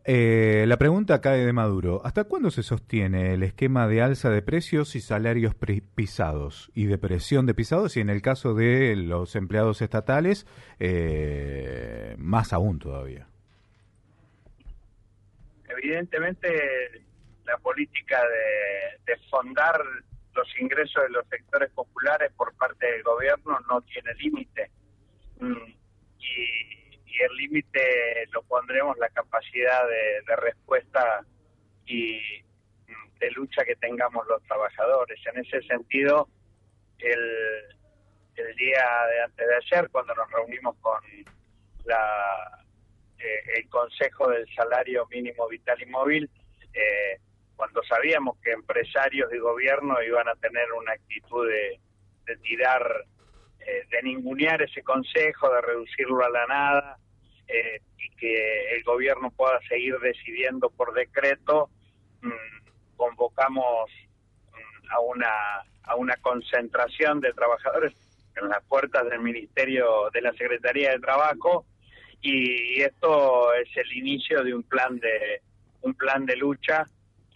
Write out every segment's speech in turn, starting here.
La pregunta cae de Maduro. ¿Hasta cuándo se sostiene el esquema de alza de precios y salarios pisados y de presión de pisados y en el caso de los empleados estatales, más aún todavía? Evidentemente, la política de fondar los ingresos de los sectores populares por parte del gobierno no tiene límite. Y el límite lo pondremos la capacidad de respuesta y de lucha que tengamos los trabajadores. En ese sentido, el día de antes de ayer, cuando nos reunimos con el Consejo del Salario Mínimo Vital y Móvil, cuando sabíamos que empresarios y gobierno iban a tener una actitud de tirar, de ningunear ese consejo, de reducirlo a la nada, y que el gobierno pueda seguir decidiendo por decreto, convocamos a una concentración de trabajadores en las puertas del Ministerio de la Secretaría de Trabajo, y esto es el inicio de un plan de lucha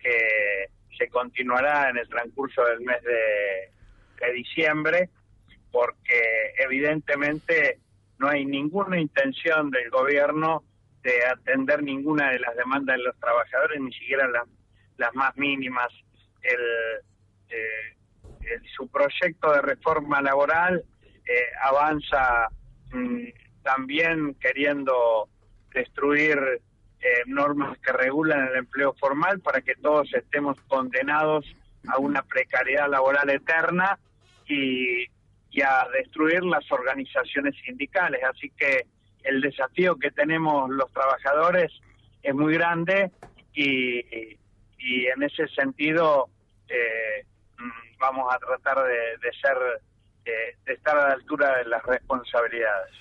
que se continuará en el transcurso del mes de diciembre, porque evidentemente no hay ninguna intención del gobierno de atender ninguna de las demandas de los trabajadores, ni siquiera las más mínimas. Su proyecto de reforma laboral avanza también queriendo destruir normas que regulan el empleo formal para que todos estemos condenados a una precariedad laboral eterna y a destruir las organizaciones sindicales. Así que el desafío que tenemos los trabajadores es muy grande y en ese sentido vamos a tratar de estar a la altura de las responsabilidades.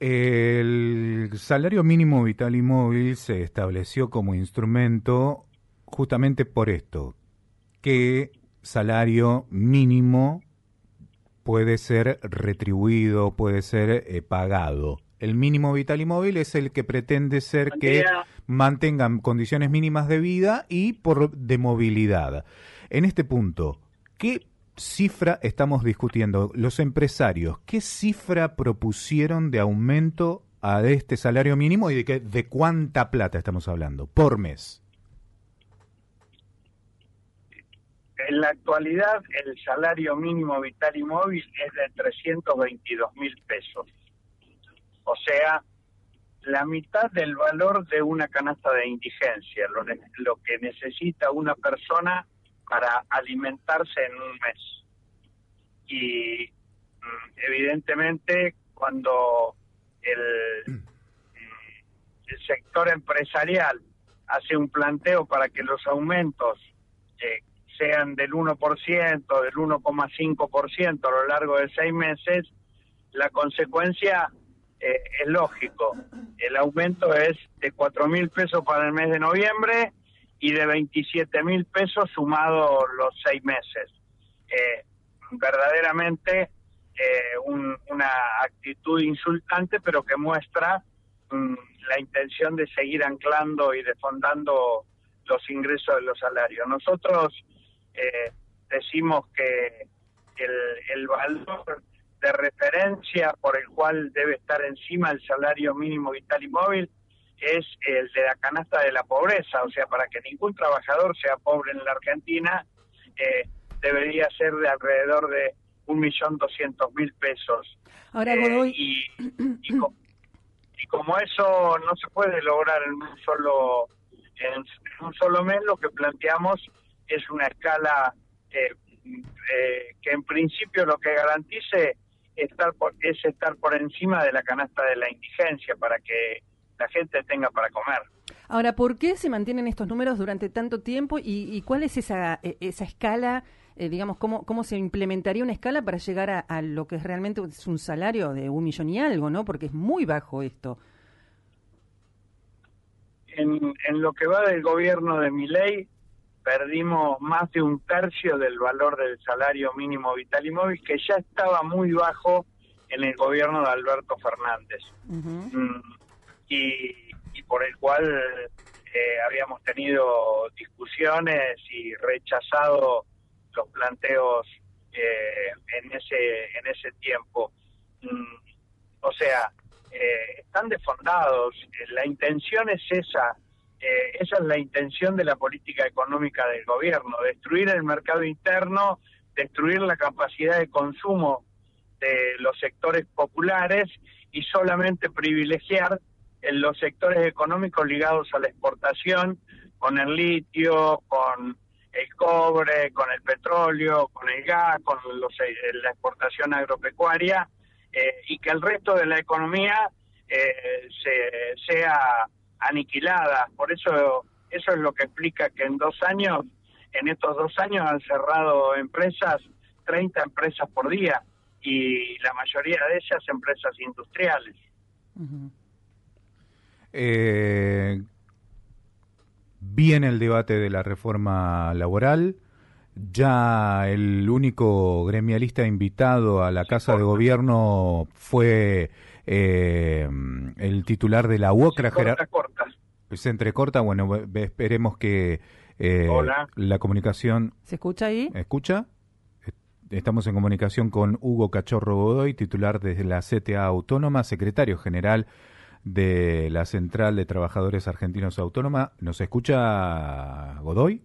El salario mínimo vital y móvil se estableció como instrumento justamente por esto, que salario mínimo puede ser retribuido, puede ser pagado. El mínimo vital y móvil es el que pretende ser que mantengan condiciones mínimas de vida y de movilidad. En este punto, ¿qué cifra estamos discutiendo? Los empresarios, ¿qué cifra propusieron de aumento a este salario mínimo y de cuánta plata estamos hablando por mes? En la actualidad, el salario mínimo vital y móvil es de 322.000 pesos. O sea, la mitad del valor de una canasta de indigencia, lo que necesita una persona para alimentarse en un mes. Y evidentemente, cuando el sector empresarial hace un planteo para que los aumentos sean del 1%, del 1,5% a lo largo de 6 meses, la consecuencia es lógico. El aumento es de 4.000 pesos para el mes de noviembre y de 27.000 pesos sumado los 6 meses. Verdaderamente una actitud insultante, pero que muestra la intención de seguir anclando y defondando los ingresos de los salarios. Nosotros decimos que el valor de referencia por el cual debe estar encima el salario mínimo vital y móvil es el de la canasta de la pobreza. O sea, para que ningún trabajador sea pobre en la Argentina, debería ser de alrededor de 1.200.000 pesos. Ahora, Godoy... Y como eso no se puede lograr en un solo mes, lo que planteamos es una escala que en principio lo que garantice es estar por encima de la canasta de la indigencia para que la gente tenga para comer. Ahora, ¿por qué se mantienen estos números durante tanto tiempo y cuál es esa escala? Digamos, ¿cómo se implementaría una escala para llegar a lo que realmente es un salario de 1 millón y algo, ¿no? Porque es muy bajo esto. En lo que va del gobierno de Milei, perdimos más de 1/3 del valor del salario mínimo vital y móvil, que ya estaba muy bajo en el gobierno de Alberto Fernández. Uh-huh. Y por el cual habíamos tenido discusiones y rechazado los planteos en ese tiempo. O sea, están desfondados. La intención es esa. Esa es la intención de la política económica del gobierno: destruir el mercado interno, destruir la capacidad de consumo de los sectores populares y solamente privilegiar en los sectores económicos ligados a la exportación, con el litio, con el cobre, con el petróleo, con el gas, con la exportación agropecuaria, y que el resto de la economía sea aniquilada. Por eso es lo que explica que en estos 2 años han cerrado empresas, 30 empresas por día, y la mayoría de ellas empresas industriales. Ujú. Viene el debate de la reforma laboral. Ya el único gremialista invitado a la Casa de Gobierno fue el titular de la UOCRA. Corta. Se entrecorta. Bueno, esperemos que Hola. la comunicación... ¿Se escucha ahí? ¿Escucha? Estamos en comunicación con Hugo Cachorro Godoy, titular de la CTA Autónoma, secretario general de la Central de Trabajadores Argentinos Autónoma. ¿Nos escucha Godoy?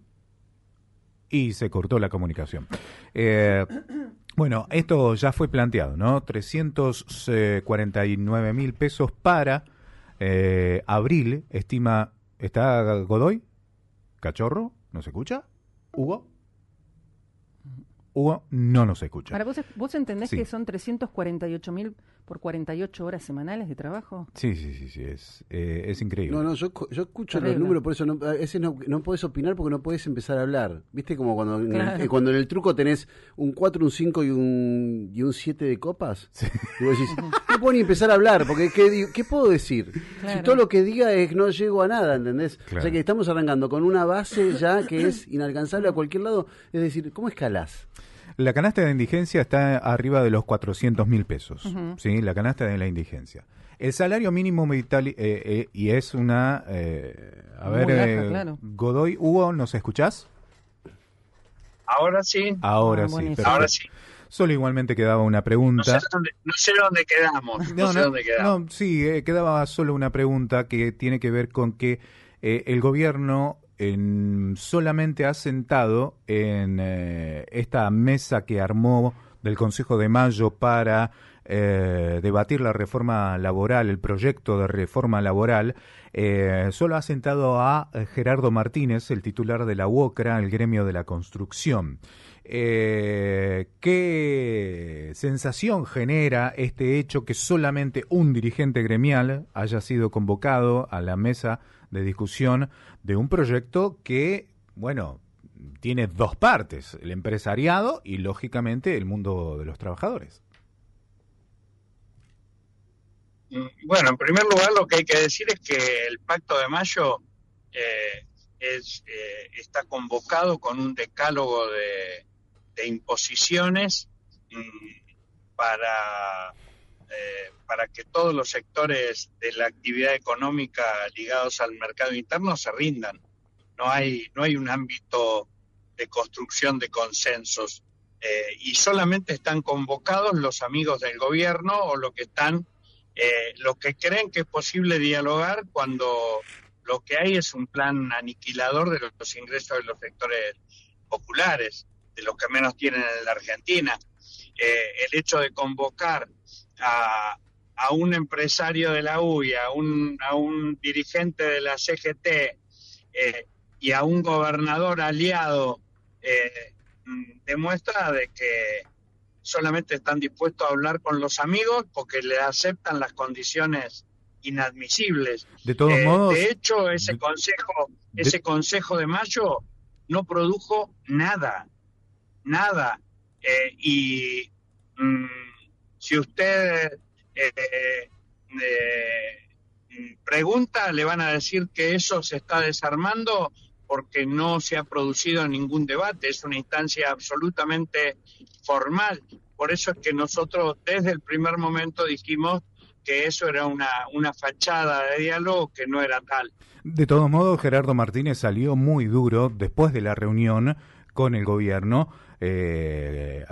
Y se cortó la comunicación. Bueno, esto ya fue planteado, ¿no? 349.000 pesos para abril, estima... ¿Está Godoy? ¿Cachorro? ¿Nos escucha? ¿Hugo? Hugo no nos escucha. Ahora, ¿vos entendés Sí. que son 348.000 por 48 horas semanales de trabajo? Sí, es increíble. No, yo escucho Terrible. los números, por eso a veces no podés opinar porque no podés empezar a hablar. ¿Viste? Como cuando, Claro. cuando en el truco tenés un 4, un 5 y un 7 de copas. Sí. Y vos decís, no puedo ni empezar a hablar, porque ¿qué puedo decir? Claro. Si todo lo que diga es no llego a nada, ¿entendés? Claro. O sea que estamos arrancando con una base ya que es inalcanzable a cualquier lado. Es decir, ¿cómo escalás? La canasta de indigencia está arriba de los 400.000 pesos, Ujú. ¿sí? La canasta de la indigencia. El salario mínimo vital, y es una... a Muy ver, baja, claro. Godoy, Hugo, ¿nos escuchás? Ahora sí. Ahora Ah, sí, buenísimo. perfecto. Ahora sí. Solo igualmente quedaba una No pregunta. sé dónde quedamos. No sé dónde quedamos. No, sí, quedaba solo una pregunta que tiene que ver con que el gobierno solamente ha sentado en esta mesa que armó del Consejo de Mayo para debatir la reforma laboral, el proyecto de reforma laboral, solo ha sentado a Gerardo Martínez, el titular de la UOCRA, el gremio de la construcción. ¿Qué sensación genera este hecho que solamente un dirigente gremial haya sido convocado a la mesa de discusión de un proyecto que, bueno, tiene dos partes, el empresariado y, lógicamente, el mundo de los trabajadores? Bueno, en primer lugar lo que hay que decir es que el Pacto de Mayo está convocado con un decálogo de imposiciones para que todos los sectores de la actividad económica ligados al mercado interno se rindan. No hay un ámbito de construcción de consensos, y solamente están convocados los amigos del gobierno o los que creen que es posible dialogar cuando lo que hay es un plan aniquilador de los ingresos de los sectores populares, de los que menos tienen en la Argentina. El hecho de convocar a un empresario de la UIA, a un dirigente de la CGT y a un gobernador aliado demuestra de que solamente están dispuestos a hablar con los amigos porque le aceptan las condiciones inadmisibles. De todos modos... De hecho, ese Consejo de Mayo no produjo nada. Si usted pregunta, le van a decir que eso se está desarmando porque no se ha producido ningún debate, es una instancia absolutamente formal. Por eso es que nosotros desde el primer momento dijimos que eso era una fachada de diálogo que no era tal. De todos modos, Gerardo Martínez salió muy duro después de la reunión con el gobierno.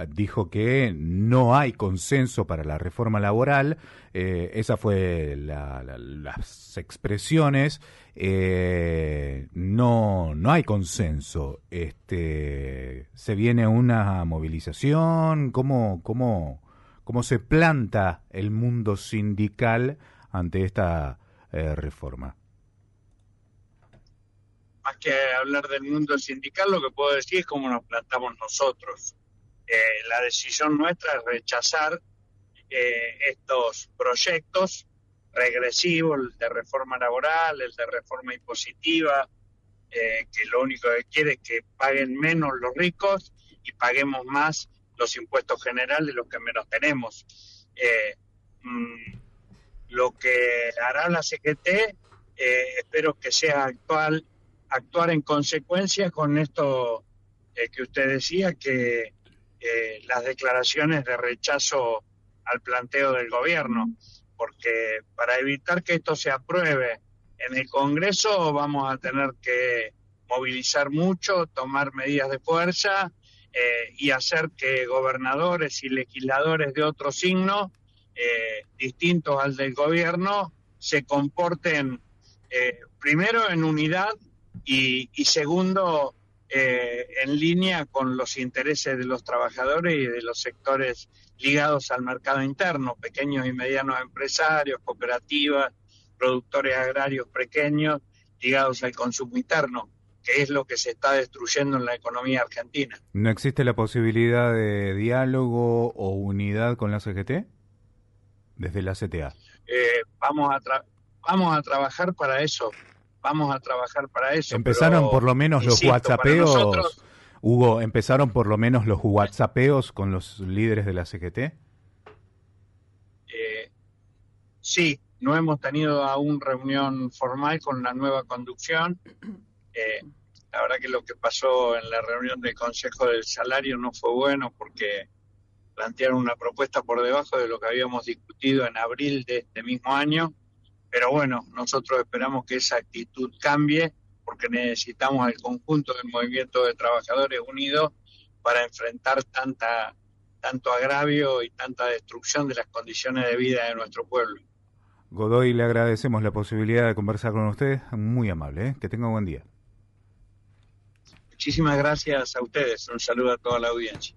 Dijo que no hay consenso para la reforma laboral. Esa fue las expresiones. No hay consenso. Se viene una movilización. ¿Cómo se planta el mundo sindical ante esta reforma? Más que hablar del mundo sindical, lo que puedo decir es cómo nos plantamos nosotros. La decisión nuestra es rechazar estos proyectos regresivos, el de reforma laboral, el de reforma impositiva, que lo único que quiere es que paguen menos los ricos y paguemos más los impuestos generales, los que menos tenemos. Lo que hará la CGT, espero que sea actuar en consecuencia con esto que usted decía, que las declaraciones de rechazo al planteo del gobierno, porque para evitar que esto se apruebe en el Congreso vamos a tener que movilizar mucho, tomar medidas de fuerza y hacer que gobernadores y legisladores de otro signo, distintos al del gobierno, se comporten primero en unidad y segundo, en línea con los intereses de los trabajadores y de los sectores ligados al mercado interno, pequeños y medianos empresarios, cooperativas, productores agrarios pequeños ligados al consumo interno, que es lo que se está destruyendo en la economía argentina. ¿No existe la posibilidad de diálogo o unidad con la CGT desde la CTA? Vamos a trabajar para eso. Empezaron pero, por lo menos los whatsappeos, nosotros, Hugo, empezaron por lo menos los whatsappeos con los líderes de la CGT. Sí, no hemos tenido aún reunión formal con la nueva conducción. La verdad que lo que pasó en la reunión del Consejo del Salario no fue bueno porque plantearon una propuesta por debajo de lo que habíamos discutido en abril de este mismo año. Pero bueno, nosotros esperamos que esa actitud cambie porque necesitamos al conjunto del movimiento de trabajadores unidos para enfrentar tanto agravio y tanta destrucción de las condiciones de vida de nuestro pueblo. Godoy, le agradecemos la posibilidad de conversar con usted. Muy amable, que tenga buen día. Muchísimas gracias a ustedes. Un saludo a toda la audiencia.